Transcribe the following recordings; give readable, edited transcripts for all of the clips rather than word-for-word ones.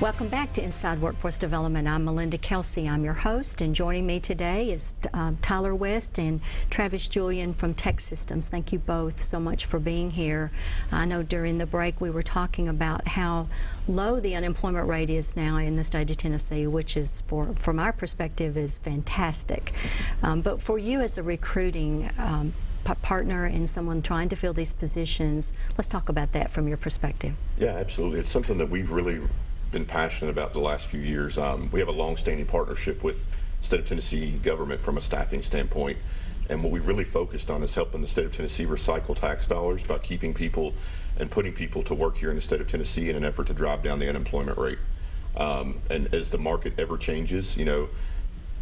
Welcome back to Inside Workforce Development. I'm Melinda Kelsey. I'm your host, and joining me today is Tyler West and Travis Julian from TEKsystems. Thank you both so much for being here. I know during the break we were talking about how low the unemployment rate is now in the state of Tennessee, which is, from our perspective, is fantastic. But for you as a recruiting partner and someone trying to fill these positions, let's talk about that from your perspective. Yeah, absolutely. It's something that we've really been passionate about the last few years. We have a long-standing partnership with the state of Tennessee government from a staffing standpoint, and what we've really focused on is helping the state of Tennessee recycle tax dollars by keeping people and putting people to work here in the state of Tennessee in an effort to drive down the unemployment rate. And as the market ever changes, you know,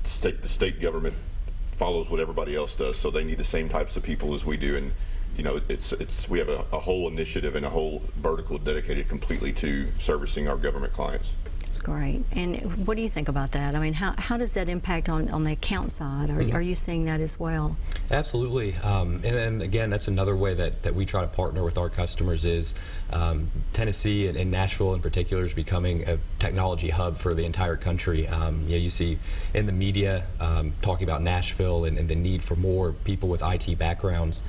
the state government follows what everybody else does, so they need the same types of people as we do. And you know, we have a whole initiative and a whole vertical dedicated completely to servicing our government clients. That's great. And what do you think about that? I mean, how does that impact on the account side? Are you seeing that as well? Absolutely. And then again, that's another way that we try to partner with our customers is Tennessee and Nashville in particular is becoming a technology hub for the entire country. You see in the media talking about Nashville and the need for more people with IT backgrounds.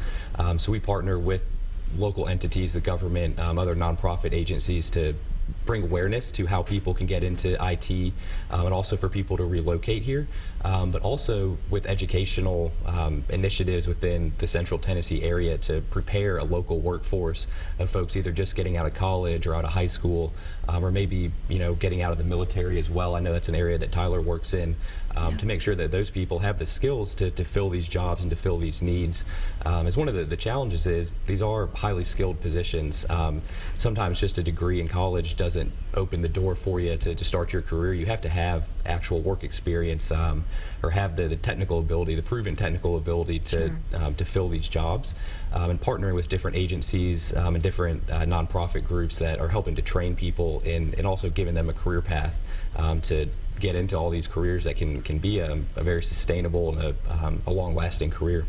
So we partner with local entities, the government, other nonprofit agencies to bring awareness to how people can get into IT and also for people to relocate here, but also with educational initiatives within the central Tennessee area to prepare a local workforce of folks either just getting out of college or out of high school or maybe getting out of the military as well. I know that's an area that Tyler works in to make sure that those people have the skills to fill these jobs and to fill these needs. As one of the challenges is these are highly skilled positions. Sometimes just a degree in college doesn't open the door for you to start your career. You have to have actual work experience or have the technical ability, the proven technical ability to fill these jobs. And partnering with different agencies and different nonprofit groups that are helping to train people and also giving them a career path to get into all these careers that can be a very sustainable and a long-lasting career.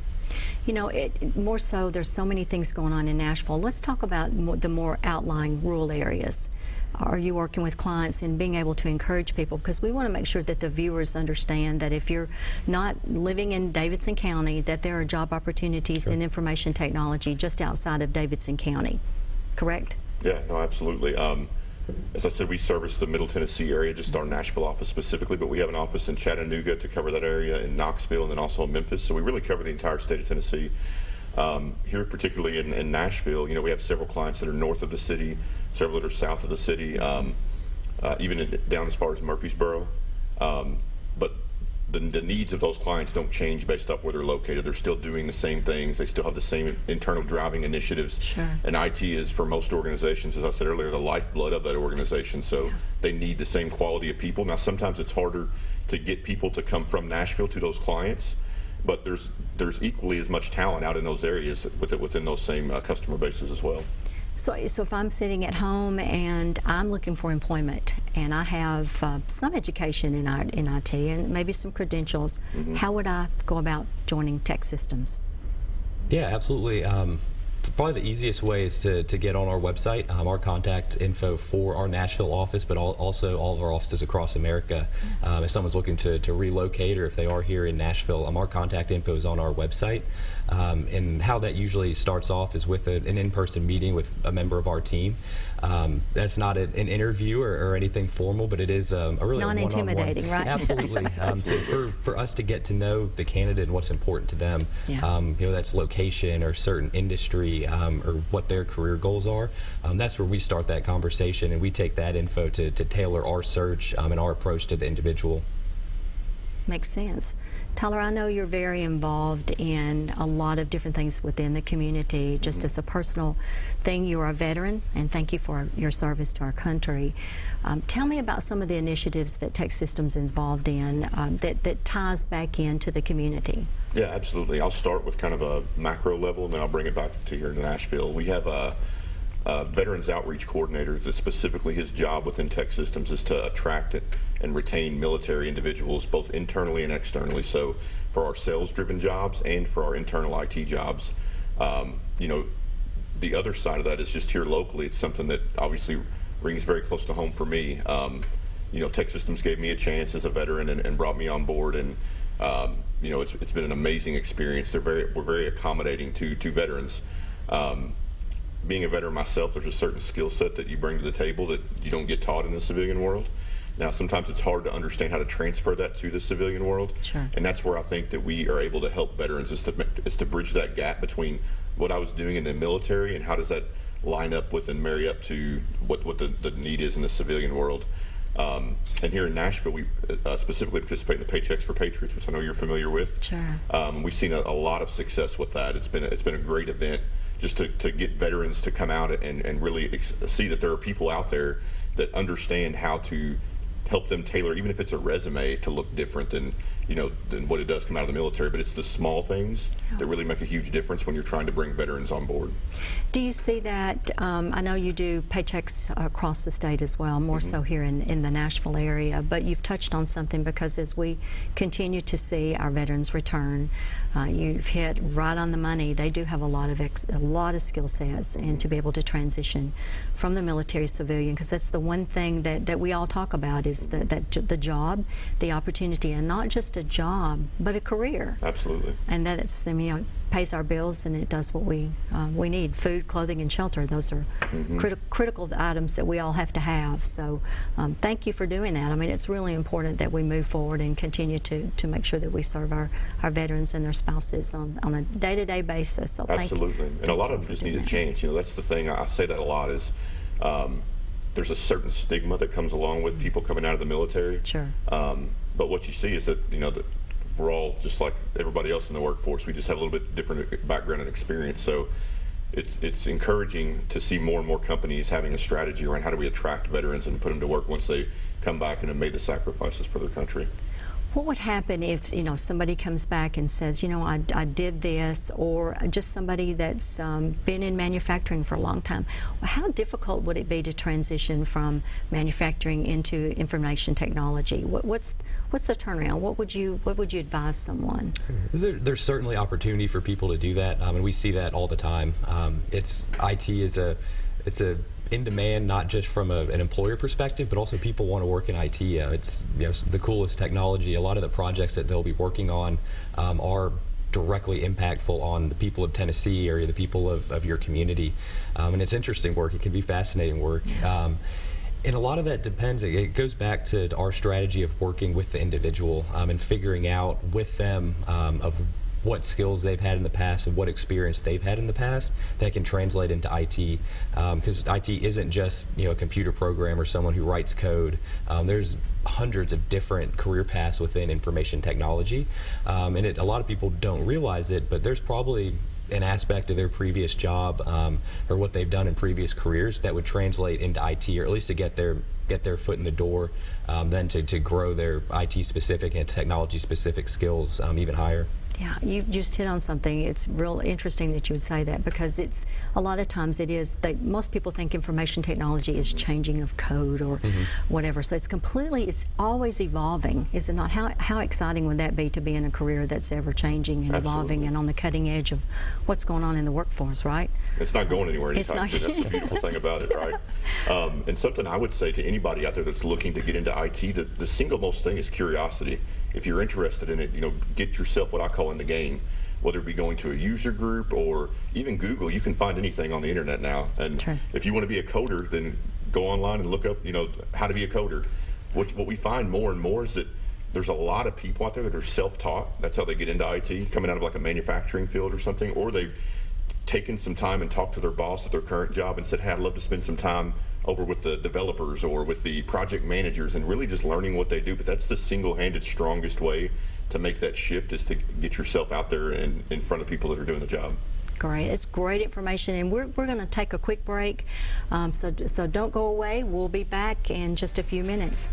You know, more so, there's so many things going on in Nashville. Let's talk about the more outlying rural areas. Are you working with clients and being able to encourage people? Because we want to make sure that the viewers understand that if you're not living in Davidson County, that there are job opportunities in information technology just outside of Davidson County, correct? Yeah, no, absolutely. As I said, we service the Middle Tennessee area, just our Nashville office specifically, but we have an office in Chattanooga to cover that area, in Knoxville, and then also in Memphis. So we really cover the entire state of Tennessee. Here, particularly in Nashville, we have several clients that are north of the city, several that are south of the city, even down as far as Murfreesboro. But the needs of those clients don't change based off where they're located. They're still doing the same things. They still have the same internal driving initiatives. Sure. And IT is, for most organizations, as I said earlier, the lifeblood of that organization. So they need the same quality of people. Now, sometimes it's harder to get people to come from Nashville to those clients, but there's equally as much talent out in those areas within those same customer bases as well. So if I'm sitting at home and I'm looking for employment and I have some education in IT and maybe some credentials, how would I go about joining TEKsystems? Yeah, absolutely. Probably the easiest way is to get on our website, our contact info for our Nashville office, but also all of our offices across America. If someone's looking to relocate or if they are here in Nashville, our contact info is on our website. And how that usually starts off is with an in-person meeting with a member of our team. That's not an interview or anything formal, but it is a really non-intimidating, right? Absolutely. So for us to get to know the candidate and what's important to them, that's location or certain industry or what their career goals are. That's where we start that conversation, and we take that info to tailor our search and our approach to the individual. Makes sense. Tyler, I know you're very involved in a lot of different things within the community. Just as a personal thing, you're a veteran, and thank you for your service to our country. Tell me about some of the initiatives that TEKsystems is involved in that ties back into the community. Yeah, absolutely. I'll start with kind of a macro level, and then I'll bring it back to here in Nashville. We have a Veterans Outreach Coordinator that specifically his job within TEKsystems is to attract and retain military individuals both internally and externally. So for our sales-driven jobs and for our internal IT jobs, the other side of that is just here locally. It's something that obviously rings very close to home for me. You know, TEKsystems gave me a chance as a veteran and brought me on board, and you know, it's been an amazing experience. We're very accommodating to veterans. Being a veteran myself, there's a certain skill set that you bring to the table that you don't get taught in the civilian world. Now, sometimes it's hard to understand how to transfer that to the civilian world. Sure. And that's where I think that we are able to help veterans, is to bridge that gap between what I was doing in the military and how does that line up with and marry up to what the need is in the civilian world. And here in Nashville, we specifically participate in the Paychecks for Patriots, which I know you're familiar with. Sure. We've seen a lot of success with that. It's been a great event just to get veterans to come out and really see that there are people out there that understand how to help them tailor, even if it's a resume, to look different than what it does come out of the military. But it's the small things that really make a huge difference when you're trying to bring veterans on board. Do you see that? I know you do paychecks across the state as well, more so here in the Nashville area, but you've touched on something, because as we continue to see our veterans return, you've hit right on the money. They do have a lot of skill sets, and to be able to transition from the military civilian, because that's the one thing that we all talk about, is the job, the opportunity, and not just a job, but a career. Absolutely. And that it's, pays our bills, and it does what we need: food, clothing, and shelter. Those are critical items that we all have to have. So thank you for doing that. I mean, it's really important that we move forward and continue to make sure that we serve our veterans and their spouses on a day-to-day basis. So absolutely. And a lot of them just need a change. That's the thing. I say that a lot is there's a certain stigma that comes along with people coming out of the military. Sure. But what you see is that that we're all just like everybody else in the workforce. We just have a little bit different background and experience. So it's encouraging to see more and more companies having a strategy around how do we attract veterans and put them to work once they come back and have made the sacrifices for their country. What would happen if somebody comes back and says, I did this, or just somebody that's been in manufacturing for a long time? How difficult would it be to transition from manufacturing into information technology? What's the turnaround? What would you advise someone? There's certainly opportunity for people to do that, and we see that all the time. IT is in demand, not just from an employer perspective, but also people want to work in IT. It's the coolest technology. A lot of the projects that they'll be working on are directly impactful on the people of Tennessee or the people of your community. And it's interesting work. It can be fascinating work. And a lot of that depends, it goes back to our strategy of working with the individual and figuring out with them of what skills they've had in the past and what experience they've had in the past that can translate into IT. Because IT isn't just a computer program or someone who writes code. There's hundreds of different career paths within information technology, and a lot of people don't realize it, but there's probably an aspect of their previous job or what they've done in previous careers that would translate into IT, or at least to get their foot in the door, then to grow their IT specific and technology specific skills even higher. Yeah, you've just hit on something. It's real interesting that you would say that, because it's a lot of times most people think information technology is changing of code or whatever. So it's always evolving, is it not? How exciting would that be, to be in a career that's ever changing and evolving and on the cutting edge of what's going on in the workforce, right? It's not going anywhere anytime soon. That's the beautiful thing about it, right? And something I would say to anybody out there that's looking to get into IT, the single most thing is curiosity. If you're interested in it, get yourself what I call in the game, whether it be going to a user group or even Google. You can find anything on the internet now. And if you want to be a coder, then go online and look up, how to be a coder. What we find more and more is that there's a lot of people out there that are self-taught. That's how they get into IT, coming out of like a manufacturing field or something, or they've taken some time and talked to their boss at their current job and said, hey, I'd love to spend some time over with the developers or with the project managers and really just learning what they do. But that's the single-handed strongest way to make that shift, is to get yourself out there and in front of people that are doing the job. Great. It's great information, and we're going to take a quick break, so don't go away. We'll be back in just a few minutes.